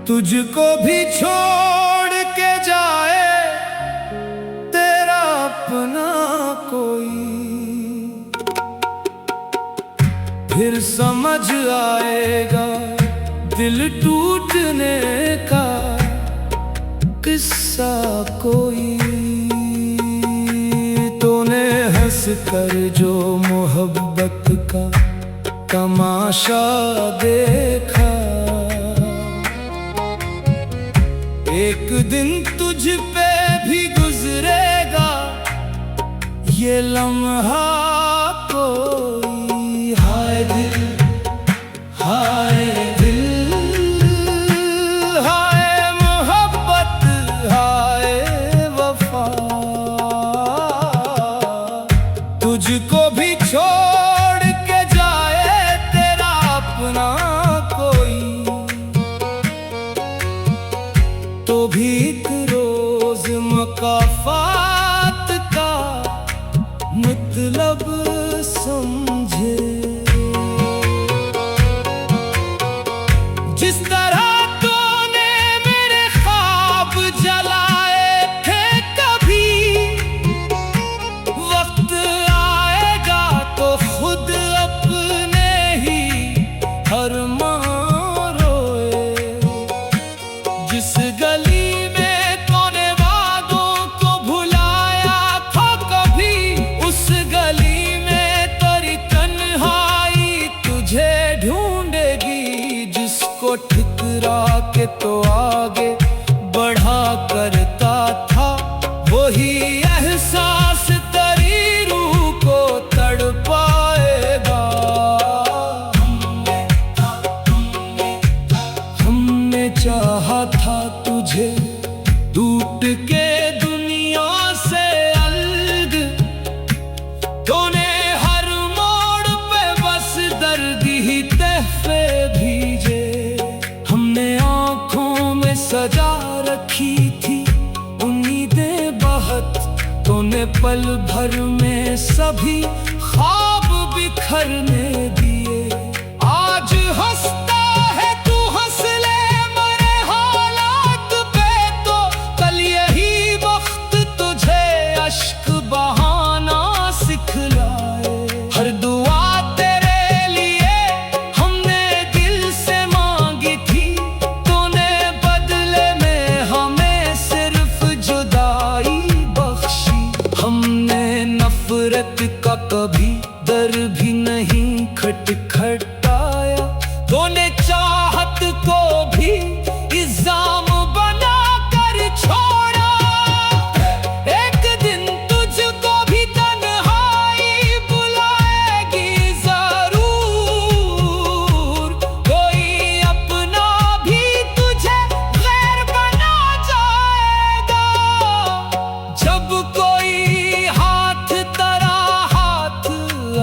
तुझको भी छोड़ के जाए तेरा अपना कोई, फिर समझ आएगा दिल टूटने का किस्सा कोई। तूने हंस कर जो मोहब्बत का तमाशा देखा, एक दिन तुझ पे भी गुजरेगा ये लम्हा कोई। हाय दिल, हाय दिल, हाय मोहब्बत, हाय वफा। तुझको भी छोड़ के जाए तेरा अपना कोई, तो भी एक रोज मुकाफात का मतलब समझे। जिस तरह तूने मेरे ख्वाब जलाए थे, कभी वक्त आएगा तो खुद अपने ही हर जिस गली में तूने वादों को भुलाया था, कभी उस गली में तेरी तन्हाई तुझे ढूंढेगी। जिसको ठुकरा के तो आगे बढ़ा करता था, वही एहसास तेरी रूह को तड़पाएगा। हमने चाहा था तुझे टूट के दुनिया से अलग, तूने हर मोड़ पे बस दर्द ही तहफे भेजे। हमने आँखों में सजा रखी थी उम्मीदें बहुत, तूने पल भर में सभी ख्वाब बिखरने दिए। आज हंसता हर दुआ तेरे लिए हमने दिल से मांगी थी, तूने बदले में हमें सिर्फ जुदाई बख्शी। हमने नफरत का कभी दर भी नहीं खटखटाया, तूने चाहत को भी इल्जाम बना कर छोड़ा।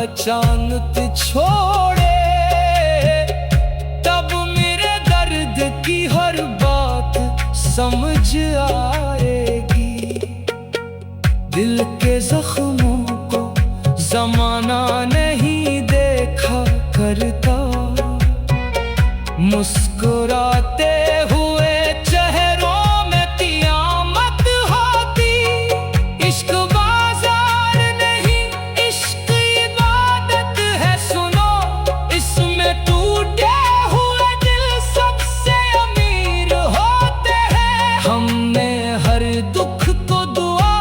अचानक छोड़े तब मेरे दर्द की हर बात समझ आएगी। दिल के जख्मों को जमाना नहीं देखा करता, मुस्कुराते हुए चेहरों में क़यामत होती। इश्क दुख को दुआ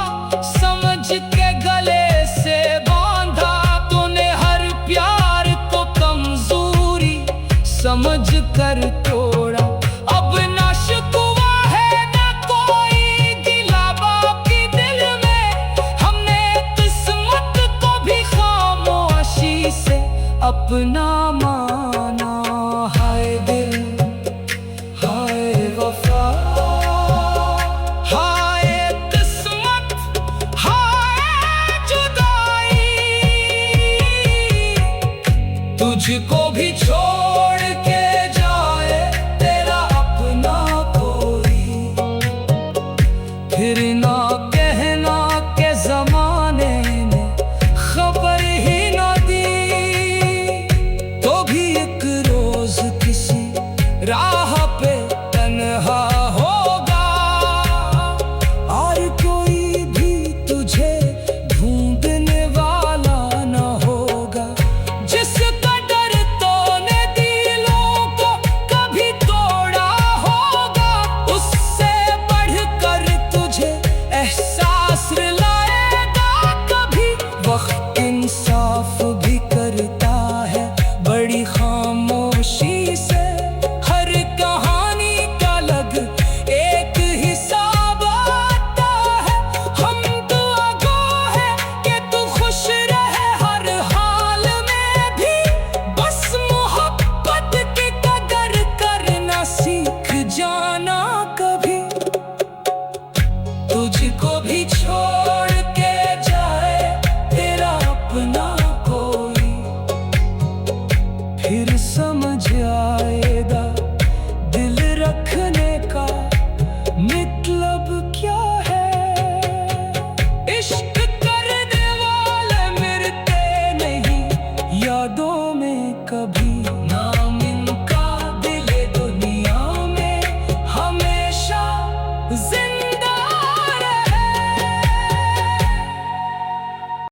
समझ के गले से बांधा, तूने हर प्यार को कमजोरी समझ कर तोड़ा। अब तुझको भी छोड़ के जाए तेरा अपना कोई, फिर ना कहना के जमाने ने खबर ही ना दी। तो भी एक रोज किसी राह पे तन्हा होगा, और कोई भी तुझे ढूंढने वाला न होगा। जिसका डर तूने दिलों को कभी तोड़ा होगा, उससे बढ़कर तुझे एहसास लाएगा कभी। वक्त इंसाफ भी करता है बड़ी खामोशी से, हर कहानी का अलग एक हिसाब आता है। हम दुआ गो है कि तू खुश रहे हर हाल में भी, बस मोहब्बत की कदर करना सीख जाना कभी। तुझको भी छोड़ के जाए तेरा अपना कोई, फिर समझ